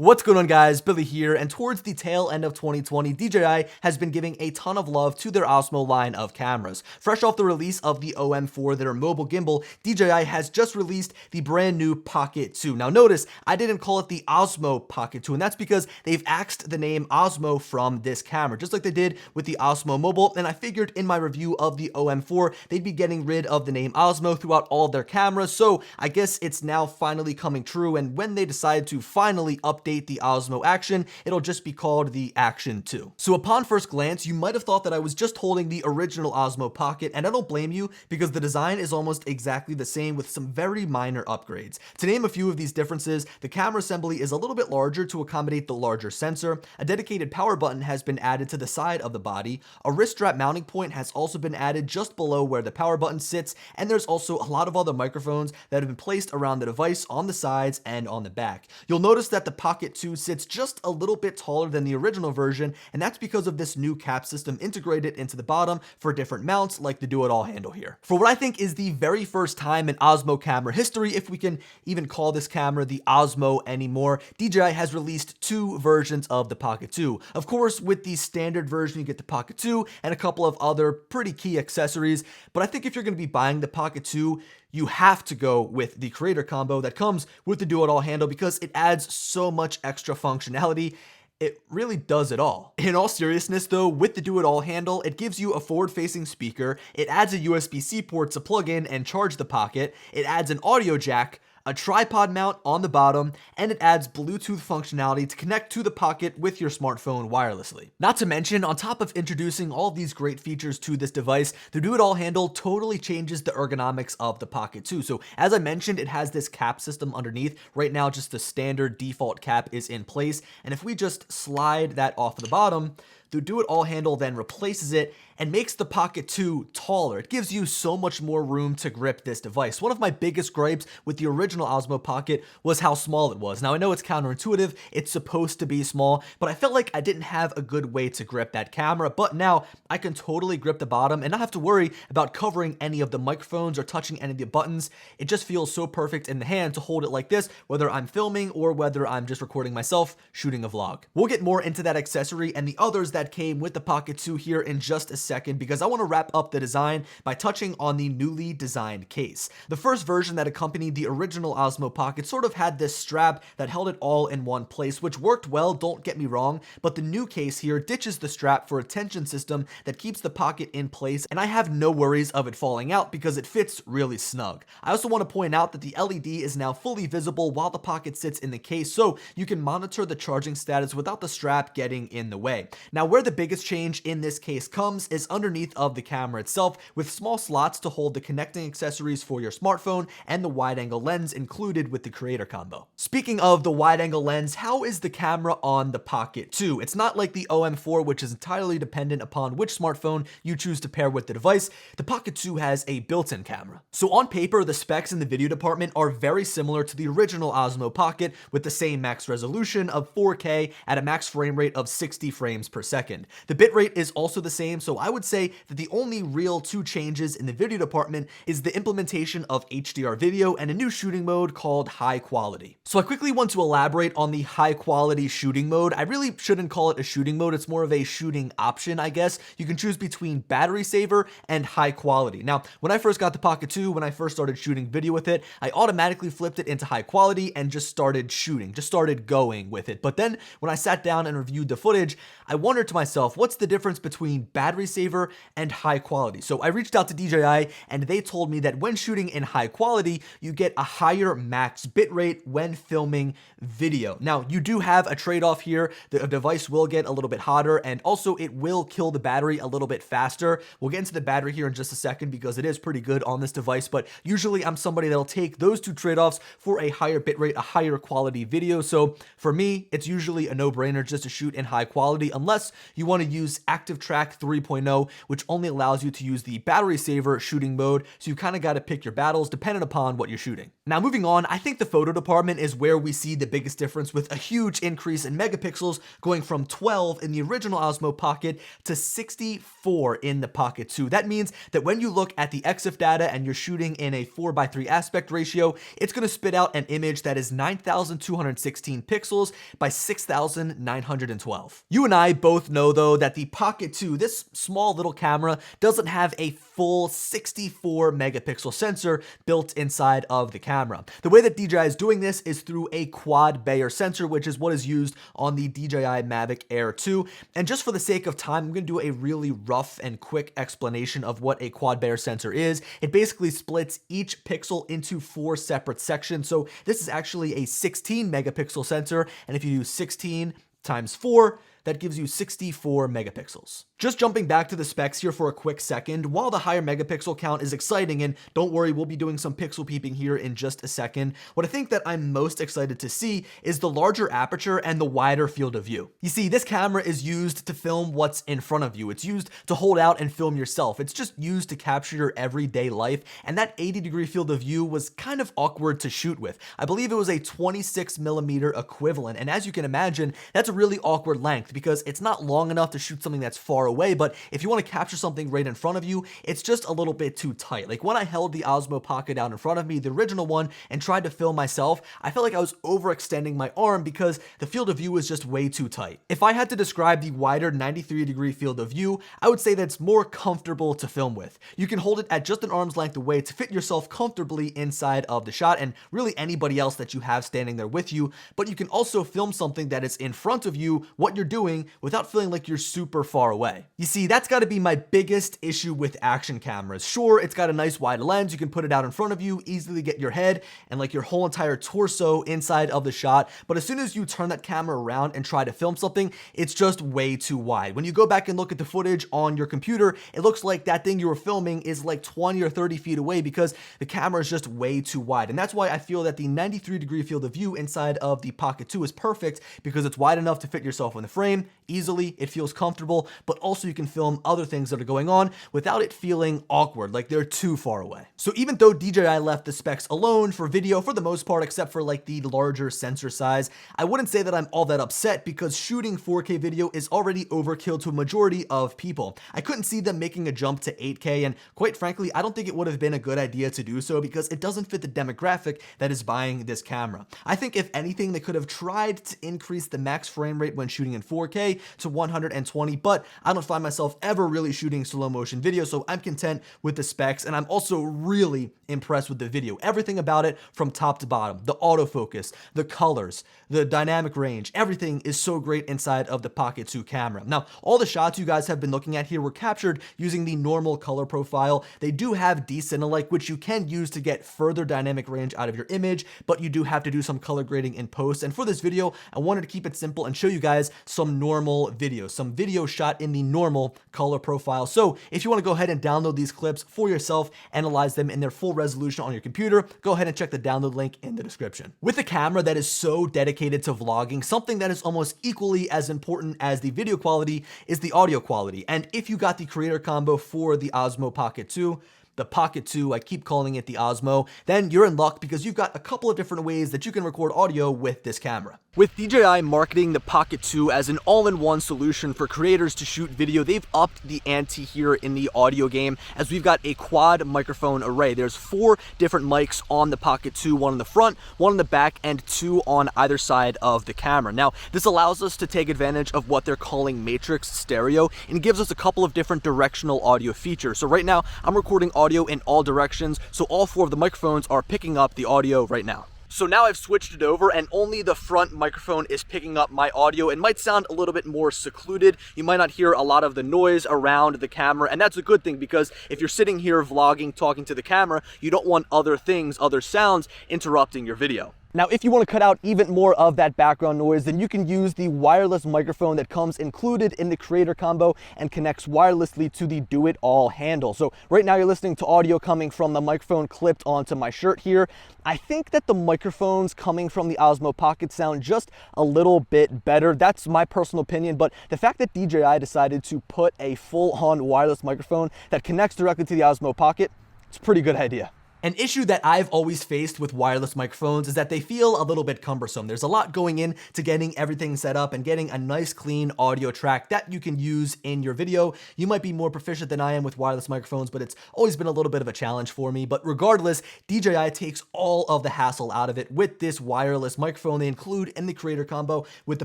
What's going on, guys? Billy here, and towards the tail end of 2020, DJI has been giving a ton of love to their Osmo line of cameras. Fresh off the release of the OM4, their mobile gimbal, DJI has just released the brand new Pocket 2. Now notice, I didn't call it the Osmo Pocket 2, and that's because they've axed the name Osmo from this camera, just like they did with the Osmo Mobile, and I figured in my review of the OM4, they'd be getting rid of the name Osmo throughout all of their cameras, so I guess it's now finally coming true, and when they decide to finally update the Osmo Action, it'll just be called the Action 2. So upon first glance, you might have thought that I was just holding the original Osmo Pocket, and I don't blame you because the design is almost exactly the same with some very minor upgrades. To name a few of these differences, the camera assembly is a little bit larger to accommodate the larger sensor, a dedicated power button has been added to the side of the body, a wrist strap mounting point has also been added just below where the power button sits, and there's also a lot of other microphones that have been placed around the device on the sides and on the back. You'll notice that the Pocket 2 sits just a little bit taller than the original version, and that's because of this new cap system integrated into the bottom for different mounts like the do-it-all handle here. For what I think is the very first time in Osmo camera history, if we can even call this camera the Osmo anymore, DJI has released two versions of the Pocket 2. Of course, with the standard version, you get the Pocket 2 and a couple of other pretty key accessories, but I think if you're going to be buying the Pocket 2, you have to go with the creator combo that comes with the do-it-all handle because it adds so much extra functionality. It really does it all. In all seriousness though, with the do-it-all handle, it gives you a forward-facing speaker, it adds a USB-C port to plug in and charge the Pocket, it adds an audio jack, a tripod mount on the bottom, and it adds Bluetooth functionality to connect to the Pocket with your smartphone wirelessly. Not to mention, on top of introducing all these great features to this device, the do-it-all handle totally changes the ergonomics of the Pocket 2. So as I mentioned, it has this cap system underneath. Right now, just the standard default cap is in place, and if we just slide that off of the bottom, the do-it-all handle then replaces it and makes the Pocket 2 taller. It gives you so much more room to grip this device. One of my biggest gripes with the original Osmo Pocket was how small it was. Now I know it's counterintuitive, it's supposed to be small, but I felt like I didn't have a good way to grip that camera, but now I can totally grip the bottom and not have to worry about covering any of the microphones or touching any of the buttons. It just feels so perfect in the hand to hold it like this, whether I'm filming or whether I'm just recording myself shooting a vlog. We'll get more into that accessory and the others that came with the Pocket 2 here in just a second because I want to wrap up the design by touching on the newly designed case. The first version that accompanied the original Osmo Pocket sort of had this strap that held it all in one place, which worked well, don't get me wrong, but the new case here ditches the strap for a tension system that keeps the Pocket in place, and I have no worries of it falling out because it fits really snug. I also want to point out that the LED is now fully visible while the Pocket sits in the case, so you can monitor the charging status without the strap getting in the way. Now, where the biggest change in this case comes is underneath of the camera itself, with small slots to hold the connecting accessories for your smartphone and the wide-angle lens included with the creator combo. Speaking of the wide-angle lens, how is the camera on the Pocket 2? It's not like the OM4, which is entirely dependent upon which smartphone you choose to pair with the device. The Pocket 2 has a built-in camera. So on paper, the specs in the video department are very similar to the original Osmo Pocket, with the same max resolution of 4K at a max frame rate of 60 frames per second. The bitrate is also the same, so I would say that the only real two changes in the video department is the implementation of HDR video and a new shooting mode called high quality. So I quickly want to elaborate on the high quality shooting mode. I really shouldn't call it a shooting mode, it's more of a shooting option, I guess. You can choose between battery saver and high quality. Now, when I first got the Pocket 2, when I first started shooting video with it, I automatically flipped it into high quality and just started shooting, just started going with it. But then when I sat down and reviewed the footage, I wondered to myself, what's the difference between battery saver and high quality? So I reached out to DJI and they told me that when shooting in high quality, you get a higher max bitrate when filming video. Now, you do have a trade-off here. The device will get a little bit hotter and also it will kill the battery a little bit faster. We'll get into the battery here in just a second because it is pretty good on this device, but usually I'm somebody that'll take those two trade-offs for a higher bitrate, a higher quality video. So for me, it's usually a no-brainer just to shoot in high quality unless you want to use ActiveTrack 3.0, which only allows you to use the battery saver shooting mode, so you kind of got to pick your battles depending upon what you're shooting. Now moving on, I think the photo department is where we see the biggest difference, with a huge increase in megapixels going from 12 in the original Osmo Pocket to 64 in the Pocket 2. That means that when you look at the EXIF data and you're shooting in a 4:3 aspect ratio, it's going to spit out an image that is 9,216 pixels by 6,912. You and I both know though that the Pocket 2, this small little camera, doesn't have a full 64 megapixel sensor built inside of the camera. The way that DJI is doing this is through a quad Bayer sensor, which is what is used on the DJI Mavic Air 2. And just for the sake of time, I'm going to do a really rough and quick explanation of what a quad Bayer sensor is. It basically splits each pixel into 4 separate sections. So this is actually a 16 megapixel sensor, and if you do 16 times 4, that gives you 64 megapixels. Just jumping back to the specs here for a quick second, while the higher megapixel count is exciting, and don't worry, we'll be doing some pixel peeping here in just a second, what I think that I'm most excited to see is the larger aperture and the wider field of view. You see, this camera is used to film what's in front of you. It's used to hold out and film yourself. It's just used to capture your everyday life, and that 80-degree field of view was kind of awkward to shoot with. I believe it was a 26mm equivalent, and as you can imagine, that's a really awkward length because it's not long enough to shoot something that's far away, but if you want to capture something right in front of you, it's just a little bit too tight. Like when I held the Osmo Pocket out in front of me, the original one, and tried to film myself, I felt like I was overextending my arm because the field of view was just way too tight. If I had to describe the wider 93-degree field of view, I would say that it's more comfortable to film with. You can hold it at just an arm's length away to fit yourself comfortably inside of the shot, and really anybody else that you have standing there with you, but you can also film something that is in front of you, what you're doing, without feeling like you're super far away. You see, that's got to be my biggest issue with action cameras. Sure, it's got a nice wide lens, you can put it out in front of you, easily get your head and like your whole entire torso inside of the shot, but as soon as you turn that camera around and try to film something, it's just way too wide. When you go back and look at the footage on your computer, it looks like that thing you were filming is like 20 or 30 feet away because the camera is just way too wide. And that's why I feel that the 93-degree field of view inside of the Pocket 2 is perfect, because it's wide enough to fit yourself in the frame easily, it feels comfortable, but also you can film other things that are going on without it feeling awkward, like they're too far away. So even though DJI left the specs alone for video for the most part, except for like the larger sensor size, I wouldn't say that I'm all that upset because shooting 4K video is already overkill to a majority of people. I couldn't see them making a jump to 8K, and quite frankly, I don't think it would have been a good idea to do so because it doesn't fit the demographic that is buying this camera. I think if anything, they could have tried to increase the max frame rate when shooting in 4K to 120, but I don't find myself ever really shooting slow motion video, so I'm content with the specs, and I'm also really impressed with the video. Everything about it from top to bottom, the autofocus, the colors, the dynamic range, everything is so great inside of the Pocket 2 camera. Now, all the shots you guys have been looking at here were captured using the normal color profile. They do have decinelike, which you can use to get further dynamic range out of your image, but you do have to do some color grading in post. And for this video, I wanted to keep it simple and show you guys some normal video, some video shot in the normal color profile. So if you want to go ahead and download these clips for yourself, analyze them in their full resolution on your computer, go ahead and check the download link in the description. With a camera that is so dedicated to vlogging, something that is almost equally as important as the video quality is the audio quality. And if you got the creator combo for the Osmo Pocket 2, the Pocket 2, I keep calling it the Osmo, then you're in luck because you've got a couple of different ways that you can record audio with this camera. With DJI marketing the Pocket 2 as an all-in-one solution for creators to shoot video, they've upped the ante here in the audio game, as we've got a quad microphone array. There's 4 different mics on the Pocket 2, one in the front, one in the back, and 2 on either side of the camera. Now, this allows us to take advantage of what they're calling matrix stereo, and gives us a couple of different directional audio features. So right now, I'm recording audio in all directions, so all 4 of the microphones are picking up the audio right now. So now I've switched it over and only the front microphone is picking up my audio. It might sound a little bit more secluded. You might not hear a lot of the noise around the camera, and that's a good thing because if you're sitting here vlogging, talking to the camera, you don't want other things, other sounds interrupting your video. Now, if you want to cut out even more of that background noise, then you can use the wireless microphone that comes included in the creator combo and connects wirelessly to the do-it-all handle. So right now you're listening to audio coming from the microphone clipped onto my shirt here. I think that the microphones coming from the Osmo Pocket sound just a little bit better. That's my personal opinion, but the fact that DJI decided to put a full-on wireless microphone that connects directly to the Osmo Pocket, it's a pretty good idea. An issue that I've always faced with wireless microphones is that they feel a little bit cumbersome. There's a lot going in to getting everything set up and getting a nice clean audio track that you can use in your video. You might be more proficient than I am with wireless microphones, but it's always been a little bit of a challenge for me. But regardless, DJI takes all of the hassle out of it with this wireless microphone they include in the creator combo with the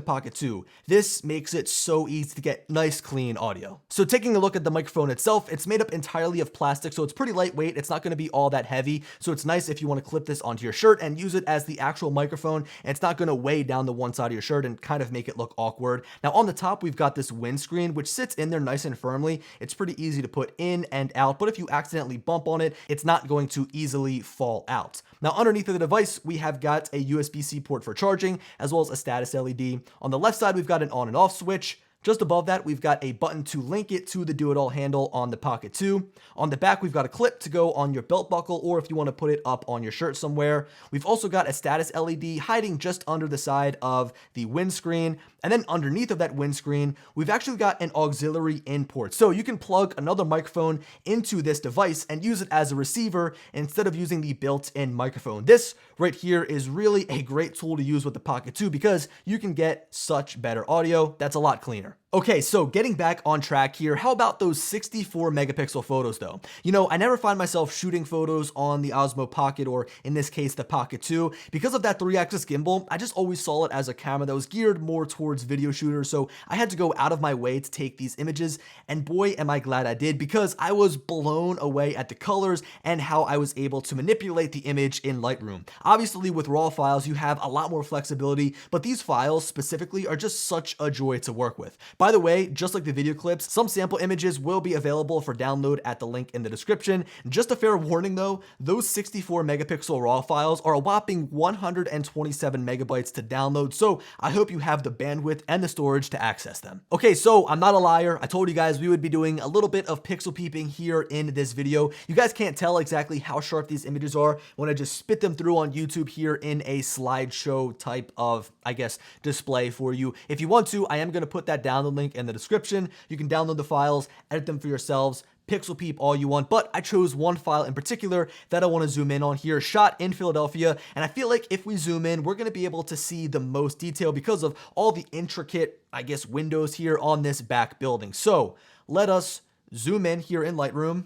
Pocket 2. This makes it so easy to get nice clean audio. So taking a look at the microphone itself, it's made up entirely of plastic, so it's pretty lightweight. It's not going to be all that heavy. So it's nice if you want to clip this onto your shirt and use it as the actual microphone, and it's not going to weigh down the one side of your shirt and kind of make it look awkward. Now on the top, we've got this windscreen, which sits in there nice and firmly. It's pretty easy to put in and out, but if you accidentally bump on it, it's not going to easily fall out. Now underneath of the device, we have got a USB-C port for charging, as well as a status LED. On the left side, we've got an on and off switch. Just above that, we've got a button to link it to the do-it-all handle on the Pocket 2. On the back, we've got a clip to go on your belt buckle, or if you want to put it up on your shirt somewhere. We've also got a status LED hiding just under the side of the windscreen. And then underneath of that windscreen, we've actually got an auxiliary in port. So you can plug another microphone into this device and use it as a receiver instead of using the built-in microphone. This right here is really a great tool to use with the Pocket 2 because you can get such better audio that's a lot cleaner. Okay, so getting back on track here, how about those 64 megapixel photos though? You know, I never find myself shooting photos on the Osmo Pocket, or in this case, the Pocket 2. Because of that 3-axis gimbal, I just always saw it as a camera that was geared more towards video shooters, so I had to go out of my way to take these images, and boy, am I glad I did, because I was blown away at the colors and how I was able to manipulate the image in Lightroom. Obviously, with RAW files, you have a lot more flexibility, but these files specifically are just such a joy to work with. By the way, just like the video clips, some sample images will be available for download at the link in the description. Just a fair warning though, those 64 megapixel RAW files are a whopping 127 megabytes to download, so I hope you have the bandwidth and the storage to access them. Okay, so I'm not a liar. I told you guys we would be doing a little bit of pixel peeping here in this video. You guys can't tell exactly how sharp these images are when I just spit them through on YouTube here in a slideshow type of, I guess, display for you. If you want to, I am going to put that download link in the description. You can download the files, edit them for yourselves, pixel peep all you want, but I chose one file in particular that I want to zoom in on here, shot in Philadelphia, and I feel like if we zoom in, we're going to be able to see the most detail because of all the intricate, I guess, windows here on this back building. So let us zoom in here in Lightroom.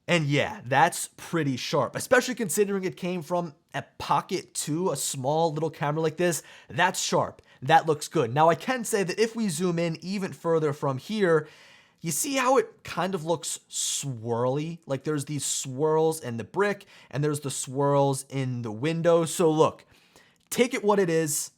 And yeah, that's pretty sharp, especially considering it came from a Pocket 2, a small little camera like this. That's sharp. That looks good. Now I can say that if we zoom in even further from here, you see how it kind of looks swirly? Like there's these swirls in the brick and there's the swirls in the window. So look, take it what it is.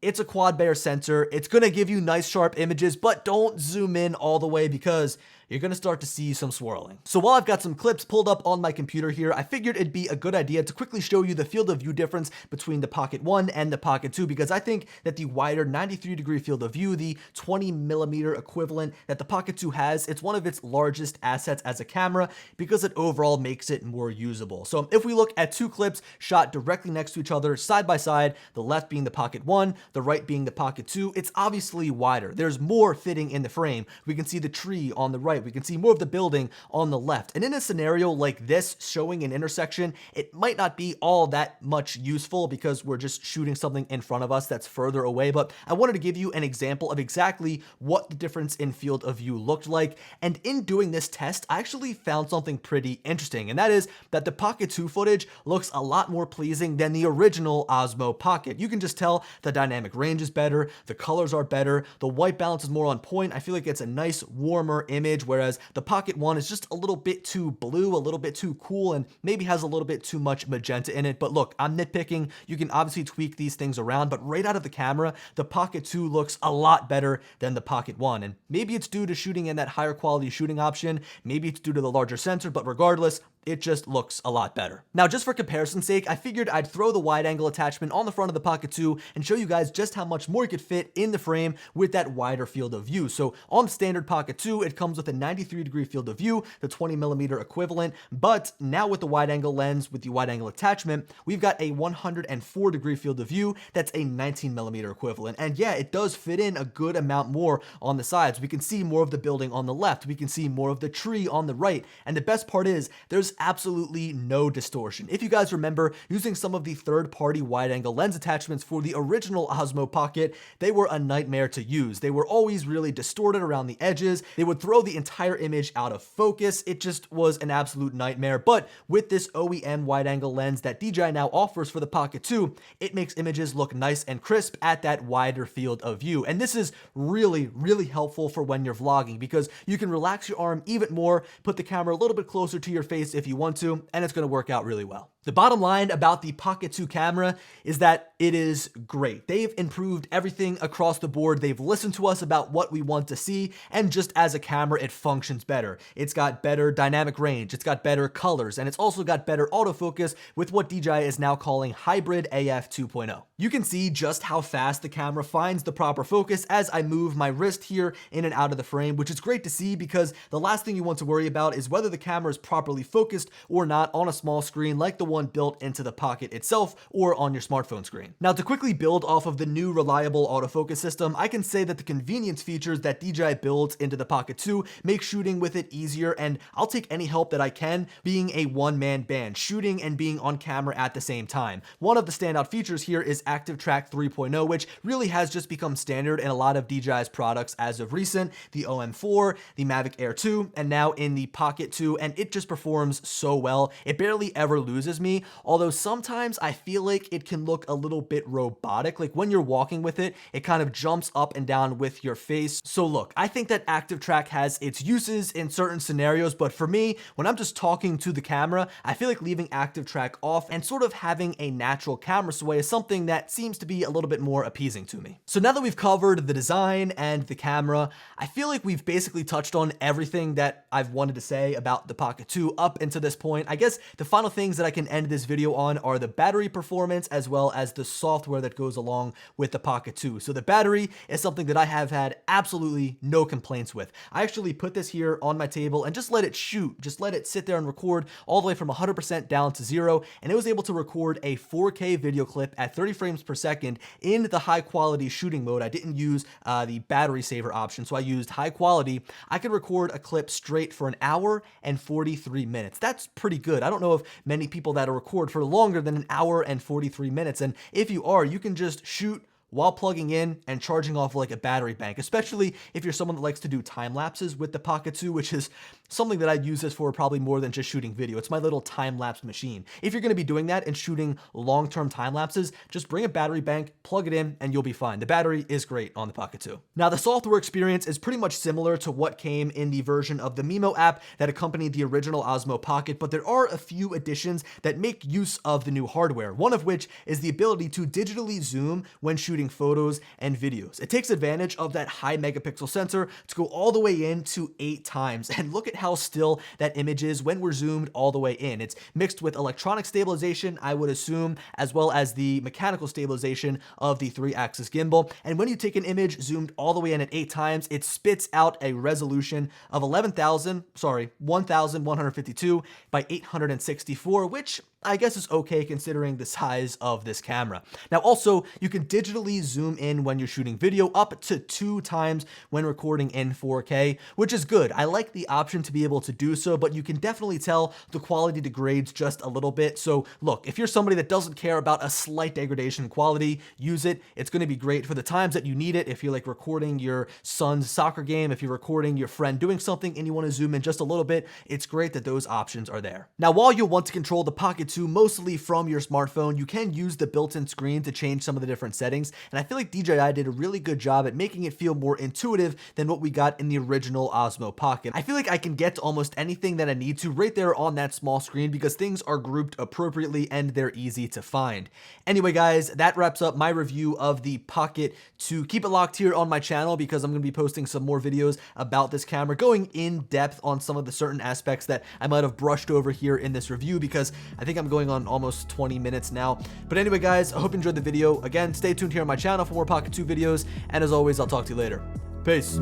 It's a quad Bayer sensor. It's going to give you nice sharp images, but don't zoom in all the way because you're going to start to see some swirling. So while I've got some clips pulled up on my computer here, I figured it'd be a good idea to quickly show you the field of view difference between the Pocket 1 and the Pocket 2, because I think that the wider 93-degree field of view, the 20mm equivalent that the Pocket 2 has, it's one of its largest assets as a camera because it overall makes it more usable. So if we look at two clips shot directly next to each other, side by side, the left being the Pocket 1, the right being the Pocket 2, it's obviously wider. There's more fitting in the frame. We can see the tree on the right. We can see more of the building on the left. And in a scenario like this, showing an intersection, it might not be all that much useful because we're just shooting something in front of us that's further away. But I wanted to give you an example of exactly what the difference in field of view looked like. And in doing this test, I actually found something pretty interesting. And that is that the Pocket 2 footage looks a lot more pleasing than the original Osmo Pocket. You can just tell the dynamic range is better, the colors are better, the white balance is more on point. I feel like it's a nice warmer image, whereas the Pocket 1 is just a little bit too blue, a little bit too cool, and maybe has a little bit too much magenta in it. But look, I'm nitpicking. You can obviously tweak these things around, but right out of the camera, the Pocket 2 looks a lot better than the Pocket 1. And maybe it's due to shooting in that higher quality shooting option, maybe it's due to the larger sensor, but regardless, it just looks a lot better. Now, just for comparison's sake, I figured I'd throw the wide angle attachment on the front of the Pocket 2 and show you guys just how much more you could fit in the frame with that wider field of view. So on the standard Pocket 2, it comes with a 93-degree field of view, the 20mm equivalent, but now with the wide angle lens, with the wide angle attachment, we've got a 104-degree field of view that's a 19mm equivalent. And yeah, it does fit in a good amount more on the sides. We can see more of the building on the left, we can see more of the tree on the right, and the best part is there's absolutely no distortion. If you guys remember using some of the third-party wide-angle lens attachments for the original Osmo Pocket, they were a nightmare to use. They were always really distorted around the edges. They would throw the entire image out of focus. It just was an absolute nightmare. But with this OEM wide-angle lens that DJI now offers for the Pocket 2, it makes images look nice and crisp at that wider field of view. And this is really, really helpful for when you're vlogging because you can relax your arm even more, put the camera a little bit closer to your face if you want to, and it's going to work out really well. The bottom line about the Pocket 2 camera is that it is great. They've improved everything across the board. They've listened to us about what we want to see, and just as a camera, it functions better. It's got better dynamic range, it's got better colors, and it's also got better autofocus with what DJI is now calling Hybrid AF 2.0. You can see just how fast the camera finds the proper focus as I move my wrist here in and out of the frame, which is great to see because the last thing you want to worry about is whether the camera is properly focused or not on a small screen like the one built into the Pocket itself or on your smartphone screen. Now, to quickly build off of the new reliable autofocus system, I can say that the convenience features that DJI builds into the Pocket 2 make shooting with it easier, and I'll take any help that I can, being a one-man band, shooting and being on camera at the same time. One of the standout features here is ActiveTrack 3.0, which really has just become standard in a lot of DJI's products as of recent, the OM4, the Mavic Air 2, and now in the Pocket 2, and it just performs so well. It barely ever loses me, although sometimes I feel like it can look a little bit robotic. Like when you're walking with it, it kind of jumps up and down with your face. So look, I think that ActiveTrack has its uses in certain scenarios, but for me, when I'm just talking to the camera, I feel like leaving ActiveTrack off and sort of having a natural camera sway is something that seems to be a little bit more appeasing to me. So now that we've covered the design and the camera, I feel like we've basically touched on everything that I've wanted to say about the Pocket 2 up until this point. I guess the final things that I can end this video on are the battery performance as well as the software that goes along with the Pocket 2. So the battery is something that I have had absolutely no complaints with. I actually put this here on my table and just let it shoot, just let it sit there and record all the way from 100% down to 0, and it was able to record a 4K video clip at 30 frames per second in the high quality shooting mode. I didn't use the battery saver option, so I used high quality. I could record a clip straight for an hour and 43 minutes. That's pretty good. I don't know of many people that record for longer than an hour and 43 minutes, and if you are, you can just shoot while plugging in and charging off like a battery bank, especially if you're someone that likes to do time lapses with the Pocket 2, which is something that I'd use this for probably more than just shooting video. It's my little time-lapse machine. If you're going to be doing that and shooting long-term time lapses, just bring a battery bank, plug it in, and you'll be fine. The battery is great on the Pocket 2. Now, the software experience is pretty much similar to what came in the version of the Mimo app that accompanied the original Osmo Pocket, but there are a few additions that make use of the new hardware, one of which is the ability to digitally zoom when shooting photos and videos. It takes advantage of that high megapixel sensor to go all the way in to 8 times, and look at how still that image is when we're zoomed all the way in. It's mixed with electronic stabilization, I would assume, as well as the mechanical stabilization of the 3-axis gimbal. And when you take an image zoomed all the way in at 8 times, it spits out a resolution of 1152 by 864, which I guess is okay considering the size of this camera. Now also, you can digitally zoom in when you're shooting video up to 2 times when recording in 4K, which is good. I like the option to be able to do so, but you can definitely tell the quality degrades just a little bit. So look, if you're somebody that doesn't care about a slight degradation in quality, use it. It's going to be great for the times that you need it. If you're like recording your son's soccer game, if you're recording your friend doing something and you want to zoom in just a little bit, it's great that those options are there. Now, while you'll want to control the Pocket to mostly from your smartphone. You can use the built-in screen to change some of the different settings, and I feel like DJI did a really good job at making it feel more intuitive than what we got in the original Osmo Pocket. I feel like I can get to almost anything that I need to right there on that small screen because things are grouped appropriately and they're easy to find. Anyway, guys, that wraps up my review of the Pocket 2. Keep it locked here on my channel because I'm going to be posting some more videos about this camera, going in depth on some of the certain aspects that I might have brushed over here in this review because I think I'm going on almost 20 minutes now. But anyway, guys, I hope you enjoyed the video. Again, stay tuned here on my channel for more Pocket 2 videos, and as always, I'll talk to you later. Peace.